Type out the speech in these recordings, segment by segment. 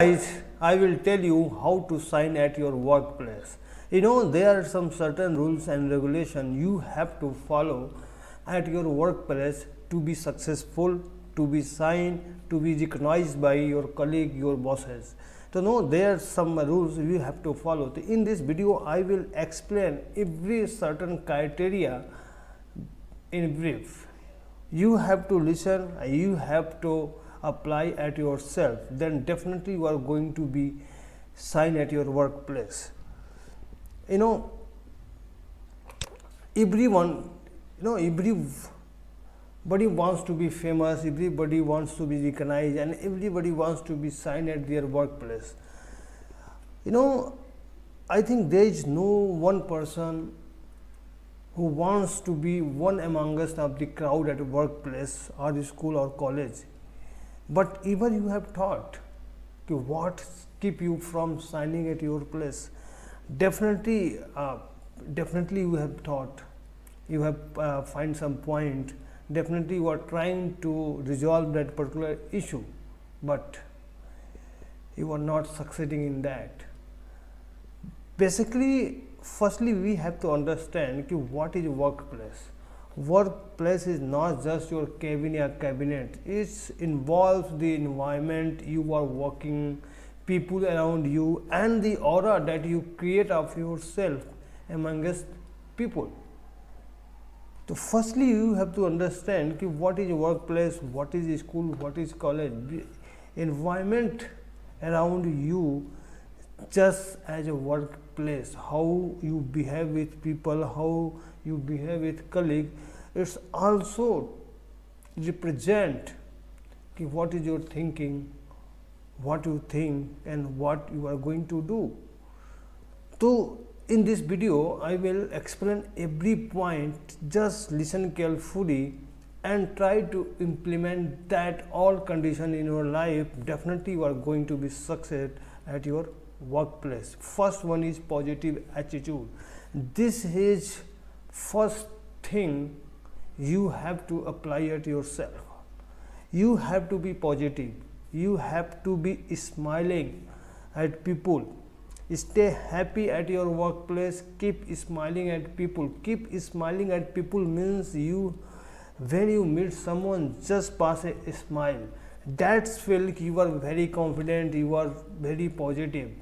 Guys, I will tell you how to sign at your workplace. There are some certain rules and regulation you have to follow at your workplace to be successful, to be signed, to be recognized by your colleague, your bosses. So there are some rules you have to follow. In this video, I will explain every certain criteria in brief. You have to listen, you have to apply at yourself, then definitely you are going to be signed at your workplace. Everyone, everybody wants to be famous, everybody wants to be recognized, and everybody wants to be signed at their workplace. I think there is no one person who wants to be one amongst of the crowd at a workplace or the school or college. But even you have thought what keep you from signing at your place. Definitely you have thought, you have find some point, definitely you are trying to resolve that particular issue, but you are not succeeding in that. Basically, firstly we have to understand what is workplace. Workplace is not just your cabin or cabinet. It involves the environment you are working, people around you, and the aura that you create of yourself amongst people. So firstly you have to understand what is workplace, what is school, what is college. Environment around you just as a workplace, how you behave with people, how you behave with colleague, it's also represent what is your thinking, what you think, and what you are going to do. So in this video I will explain every point. Just listen carefully and try to implement that all condition in your life. Definitely you are going to be success at your workplace. First one is positive attitude. This is first thing you have to apply it yourself. You have to be positive, you have to be smiling at people, stay happy at your workplace, keep smiling at people. Keep smiling at people means when you meet someone, just pass a smile. That's feel you are very confident, you are very positive.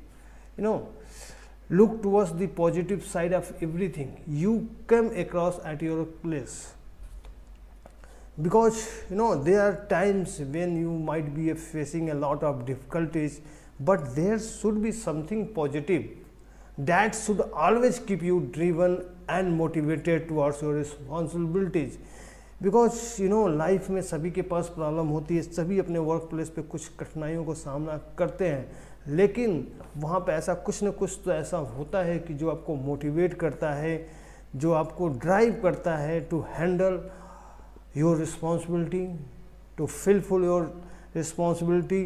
Look towards the positive side of everything you come across at your place, because there are times when you might be facing a lot of difficulties, but there should be something positive that should always keep you driven and motivated towards your responsibilities. Because life में सभी के पास problem होती है, सभी अपने work place पे कुछ कठिनाइयों को सामना करते हैं, लेकिन वहाँ पे ऐसा कुछ न कुछ तो ऐसा होता है कि जो आपको मोटिवेट करता है, जो आपको ड्राइव करता है to handle your responsibility, to fulfil your responsibility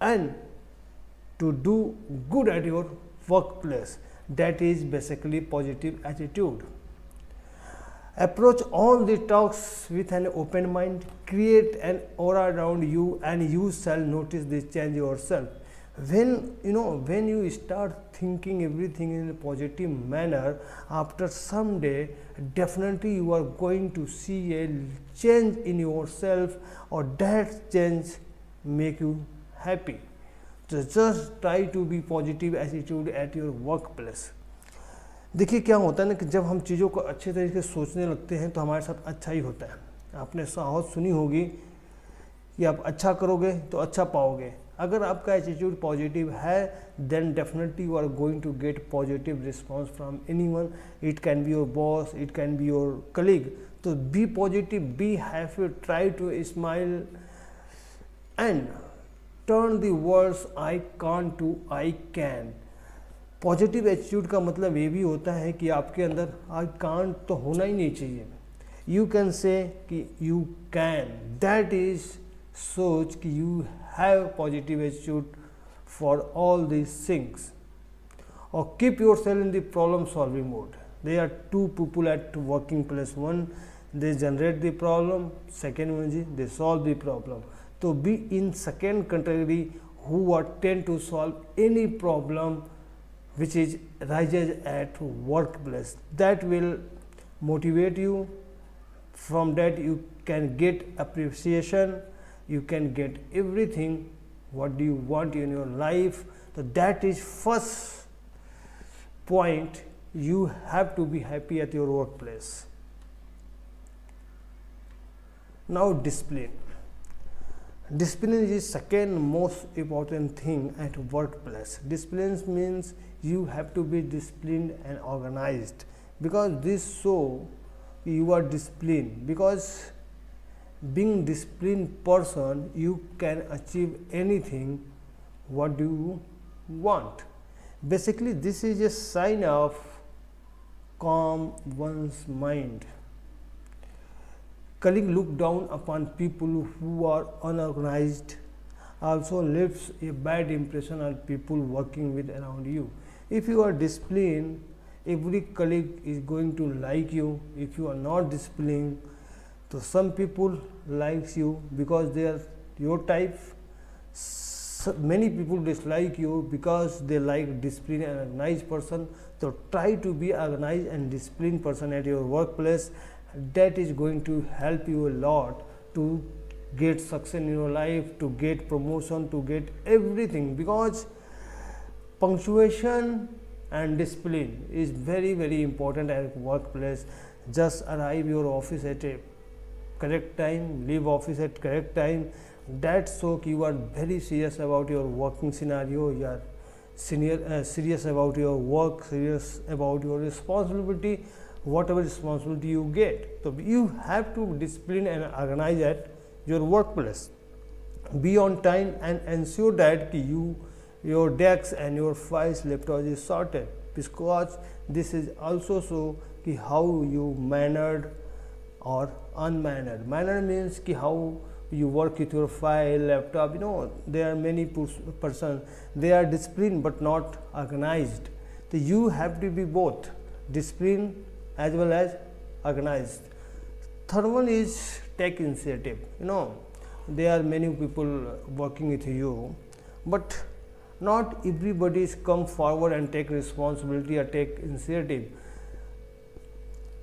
and to do good at your work place. That is basically positive attitude. Approach all the talks with an open mind, create an aura around you, and you shall notice the change yourself. When you start thinking everything in a positive manner, after some day definitely you are going to see a change in yourself, or that change make you happy. So just try to be positive attitude at your workplace. देखिए क्या होता है ना कि जब हम चीज़ों को अच्छे तरीके से सोचने लगते हैं तो हमारे साथ अच्छा ही होता है. आपने साहौत सुनी होगी कि आप अच्छा करोगे तो अच्छा पाओगे. अगर आपका एटीट्यूड पॉजिटिव है then definitely you are going to get positive response from anyone. It can be your boss, it can be your colleague. तो be positive, be happy, try to smile and turn the words I can't to I can. Positive attitude का मतलब ये भी होता है कि आपके अंदर आई कांट तो होना ही नहीं चाहिए. यू कैन से कि यू कैन. दैट इज सोच कि you have positive attitude for all these things. और keep yourself in the problem solving mode. They are two people at working place. One they generate the problem, second one जी they solve the problem. तो be in second category who are tend to solve any problem which is rises at workplace. That will motivate you. From that you can get appreciation, you can get everything what do you want in your life. So that is first point, you have to be happy at your workplace. Now discipline. Discipline is second most important thing at workplace. Discipline means you have to be disciplined and organized, because this show you are disciplined, because being disciplined person you can achieve anything what do you want. Basically this is a sign of calm one's mind. Colleague look down upon people who are unorganized, also leaves a bad impression on people working with around you. If you are disciplined, every colleague is going to like you. If you are not disciplined, so some people likes you because they are your type. So many people dislike you because they like disciplined and organized person. So try to be organized and disciplined person at your workplace. That is going to help you a lot to get success in your life, to get promotion, to get everything, because punctuation and discipline is very important at workplace. Just arrive your office at a correct time, leave office at correct time. That shows you are very serious about your working scenario, you are serious about your work, serious about your responsibility, whatever responsibility you get. So you have to discipline and organize at your workplace. Be on time and ensure that your desks and your files laptop is sorted, because this is also so how you mannered or unmannered. Mannered means how you work with your file, laptop. There are many persons, they are disciplined but not organized. So you have to be both disciplined as well as organized. Third one is take initiative. There are many people working with you, but not everybody is come forward and take responsibility or take initiative.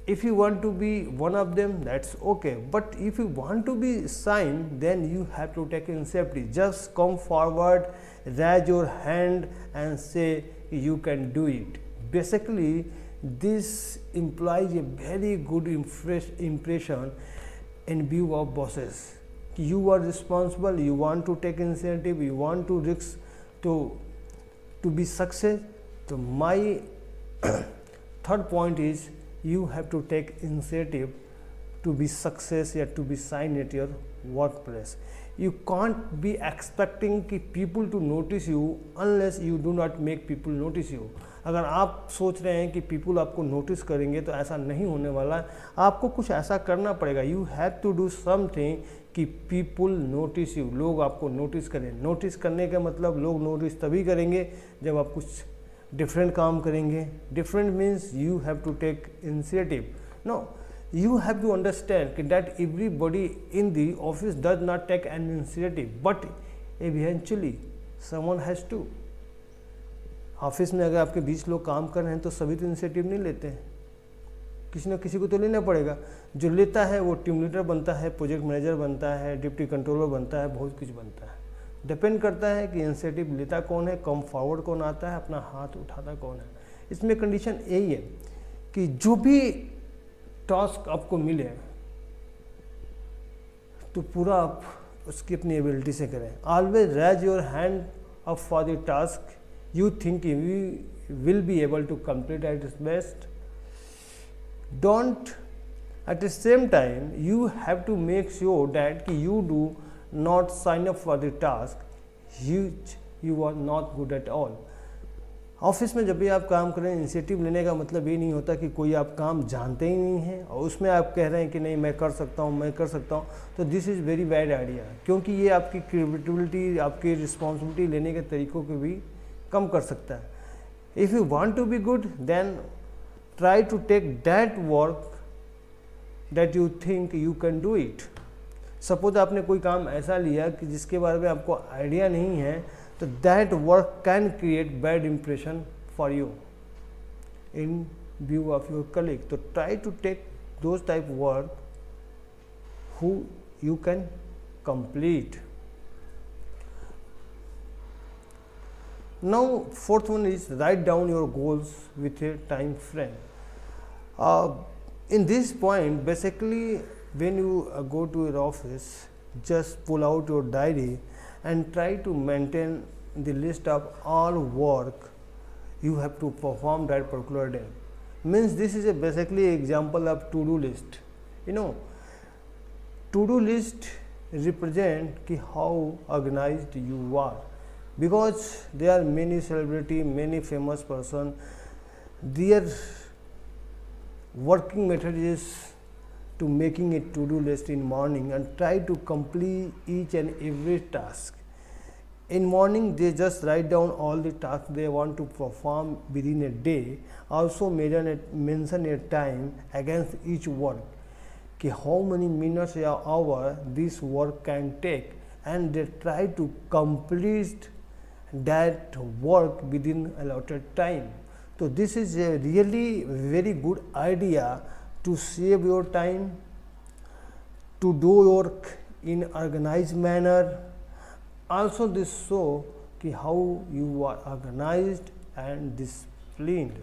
If you want to be one of them, that's okay, but if you want to be signed, then you have to take initiative. Just come forward, raise your hand and say you can do it. Basically this implies a very good impression in view of bosses. You are responsible, you want to take initiative, you want to risk to be success. So my third point is you have to take initiative to be success or to be signed at your workplace. You can't be expecting people to notice you unless you do not make people notice you. अगर आप सोच रहे हैं कि people आपको notice करेंगे तो ऐसा नहीं होने वाला है, आपको कुछ ऐसा करना पड़ेगा. You have to do something कि पीपल नोटिस यू, लोग आपको नोटिस करें. नोटिस करने का मतलब लोग नोटिस तभी करेंगे जब आप कुछ डिफरेंट काम करेंगे. Different means you have to take initiative. No, you have to understand that everybody in the office does not take an initiative, but eventually someone has to. Office में अगर आपके 20 लोग काम कर रहे हैं तो सभी तो इनिशिएटिव नहीं लेते हैं, किसी न किसी को तो लेना पड़ेगा. जो लेता है वो टीम लीडर बनता है, प्रोजेक्ट मैनेजर बनता है, डिप्टी कंट्रोलर बनता है, बहुत कुछ बनता है. डिपेंड करता है कि इनिशिएटिव लेता कौन है, कम फॉरवर्ड कौन आता है, अपना हाथ उठाता कौन है. इसमें कंडीशन यही है कि जो भी टास्क आपको मिले तो पूरा आप उसकी अपनी एबिलिटी से करें. Always raise your hand up for the task you think you will be able to complete at its best. Don't, at the same time you have to make sure that you do not sign up for the task you are not good at all. Office में जब भी आप काम करें, initiative लेने का मतलब ये नहीं होता कि कोई आप काम जानते ही नहीं हैं और उसमें आप कह रहे हैं कि नहीं मैं कर सकता हूँ, मैं कर सकता हूँ. तो this is very bad idea, क्योंकि ये आपकी क्रिएटिविटी, आपकी रिस्पॉन्सिबिलिटी लेने के तरीक़ों को भी कम कर सकता है. If you want to be good then try to take that work that you think you can do it. Suppose आपने कोई काम ऐसा लिया कि जिसके बारे में आपको आइडिया नहीं है, So that work can create bad impression for you in view of your colleague. So try to take those type of work who you can complete. Now fourth one is write down your goals with a time frame. In this point, basically when you go to your office, just pull out your diary and try to maintain the list of all work you have to perform that particular day. Means this is a basically example of to-do list. You know, to-do list represent ki how organized you are, because there are many celebrity, many famous person, their working method is to making a to-do list in morning and try to complete each and every task. In morning they just write down all the tasks they want to perform within a day, also mention a time against each work, कि how many minutes or hour this work can take, and they try to complete that work within allotted time. So this is a really very good idea to save your time, to do work in organized manner. Also this show ki how you are organized and disciplined.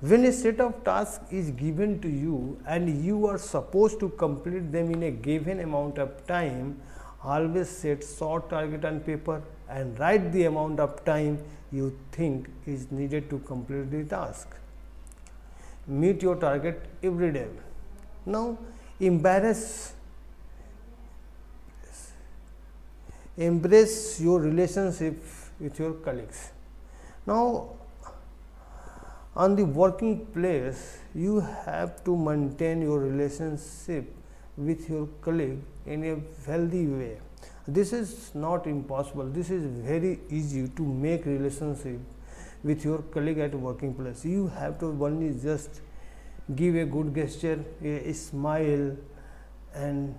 When a set of tasks is given to you and you are supposed to complete them in a given amount of time, always set short target on paper and write the amount of time you think is needed to complete the task. Meet your target every day. Now embrace your relationship with your colleagues. Now on the working place, you have to maintain your relationship with your colleague in a healthy way. This is not impossible. This is very easy to make relationship with your colleague at working place. You have to only just give a good gesture, a smile, and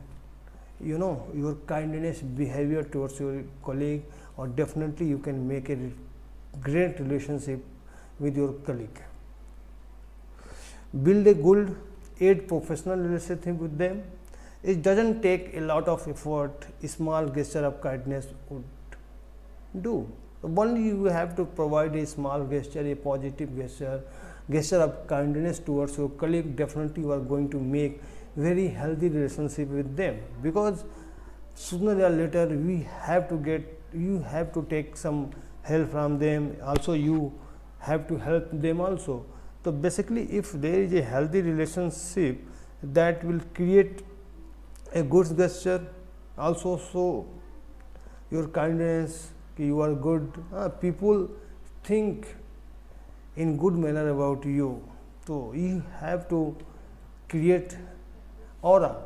you know, your kindness behavior towards your colleague, or definitely you can make a great relationship with your colleague. Build a good professional relationship with them. It doesn't take a lot of effort. A small gesture of kindness would do. Only you have to provide a small gesture, a positive gesture of kindness towards your colleague. Definitely you are going to make very healthy relationship with them, because sooner or later you have to take some help from them, also you have to help them also. So basically if there is a healthy relationship, that will create a good gesture, also show your kindness, you are good, people think in good manner about you. So you have to create aura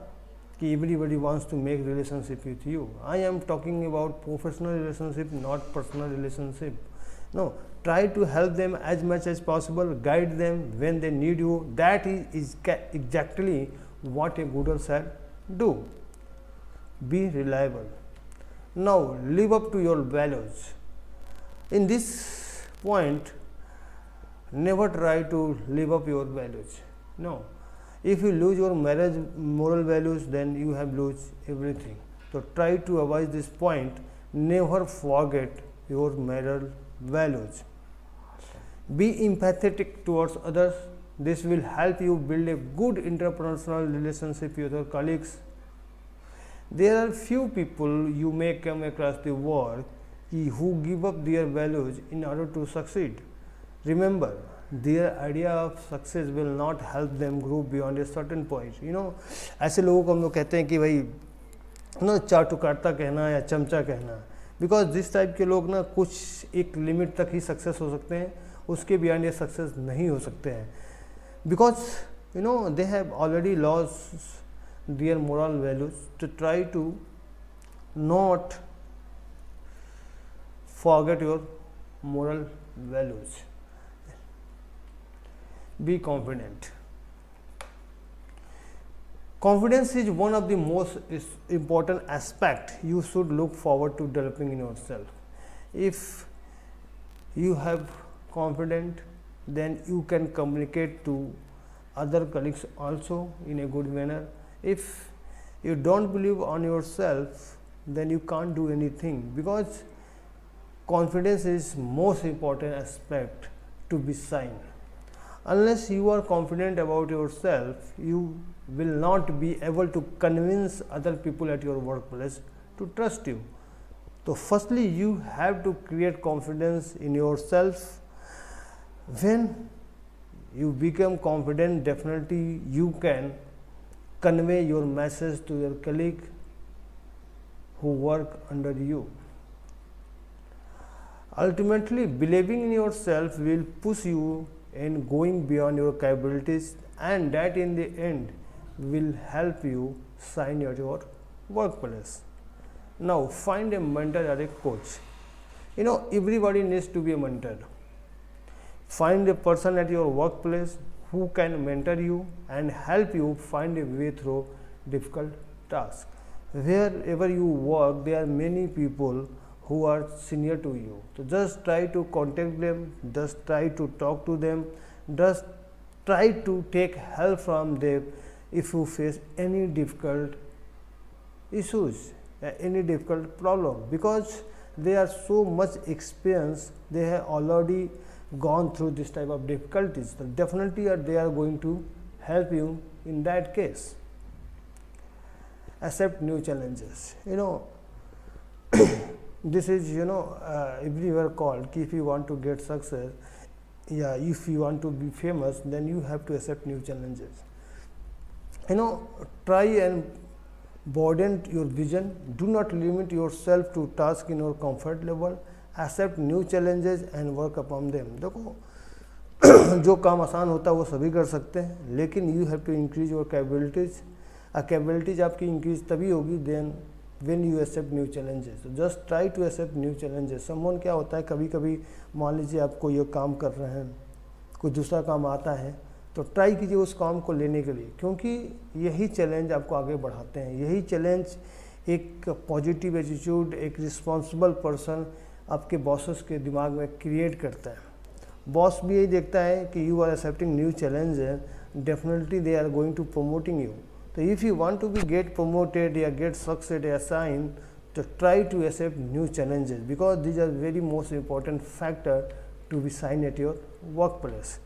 कि everybody wants to make relationship with you. I am talking about professional relationship, not personal relationship. No, try to help them as much as possible, guide them when they need you. That is exactly what a good sir do. Be reliable. Now live up to your values. In this point, never try to live up your values. No. If you lose your moral values, then you have lose everything. So try to avoid this point. Never forget your moral values. Be empathetic towards others. This will help you build a good interpersonal relationship with your colleagues. There are few people you may come across the world who give up their values in order to succeed. Remember, their idea of success will not help them grow beyond a certain point. You know, ऐसे लोगों को हम लोग कहते हैं कि भाई ना चाटुकारिता कहना या चमचा कहना, बिकॉज दिस टाइप के लोग ना कुछ एक लिमिट तक ही सक्सेस हो सकते हैं, उसके बियॉन्ड ये सक्सेस नहीं हो सकते हैं, because you know they have already lost their moral values. To try to not forget your moral values. Be confident. Confidence is one of the most important aspect you should look forward to developing in yourself. If you have confidence, then you can communicate to other colleagues also in a good manner. If you don't believe on yourself, then you can't do anything, because confidence is most important aspect to be seen. Unless you are confident about yourself, you will not be able to convince other people at your workplace to trust you. So firstly, you have to create confidence in yourself. When you become confident, definitely you can convey your message to your colleague who work under you. Ultimately, believing in yourself will push you in going beyond your capabilities, and that in the end will help you shine at your workplace. Now, find a mentor or a coach. Everybody needs to be a mentor. Find a person at your workplace who can mentor you and help you find a way through difficult tasks. Wherever you work, there are many people who are senior to you. So just try to contact them, just try to talk to them, just try to take help from them if you face any difficult issues, any difficult problem, because they are so much experienced, they have already gone through this type of difficulties. So definitely they are going to help you in that case. Accept new challenges. This is everywhere called, if you want to get success, if you want to be famous, then you have to accept new challenges. Try and broaden your vision. Do not limit yourself to tasks in your comfort level. Accept new challenges and work upon them. देखो जो काम आसान होता है वो सभी कर सकते हैं, लेकिन you have to increase your capabilities. Capabilities आपकी इंक्रीज तभी होगी then when you accept new challenges. So just try to accept new challenges. Someone क्या होता है, कभी कभी मान लीजिए आपको ये काम कर रहे हैं, कोई दूसरा काम आता है, तो ट्राई कीजिए उस काम को लेने के लिए, क्योंकि यही चैलेंज आपको आगे बढ़ाते हैं. यही चैलेंज एक पॉजिटिव एटीट्यूड, एक रिस्पॉन्सिबल पर्सन आपके बॉसेस के दिमाग में क्रिएट करता है. बॉस भी यही देखता है कि you are accepting new challenge, definitely they are going to promoting you. So if you want to be get promoted or get success assigned, to try to accept new challenges, because these are very most important factor to be signed at your workplace.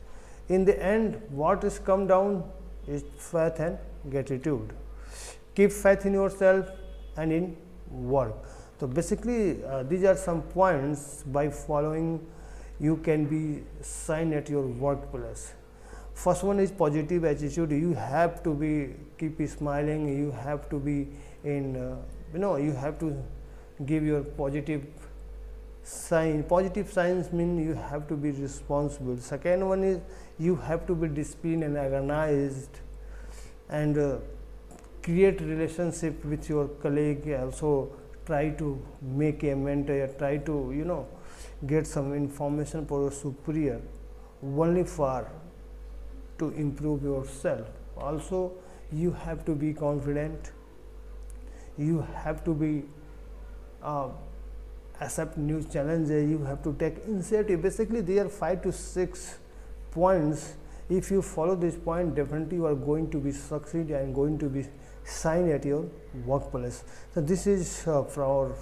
In the end, what is come down is faith and gratitude. Keep faith in yourself and in work. So basically, these are some points by following you can be signed at your workplace. First one is positive attitude. You have to be keep smiling. You have to be in you have to give your positive sign. Positive signs mean you have to be responsible. Second one is you have to be disciplined and organized, and create relationship with your colleague. Also try to make a mentor. Try to get some information for your superior, only for to improve yourself. Also you have to be confident. You have to be accept new challenges. You have to take initiative. Basically there are 5 to 6 points. If you follow this point, definitely you are going to be succeed and going to be signed at your workplace. So this is from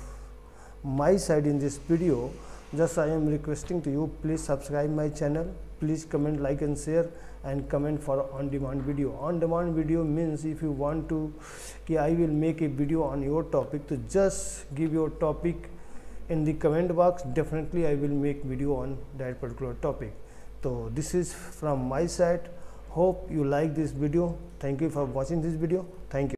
my side in this video. Just I am requesting to you, please subscribe my channel, please comment, like and share, and comment for on-demand video. On-demand video means if you want to, I will make a video on your topic, to just give your topic in the comment box. Definitely I will make video on that particular topic. So this is from my side. Hope you like this video. Thank you for watching this video. Thank you.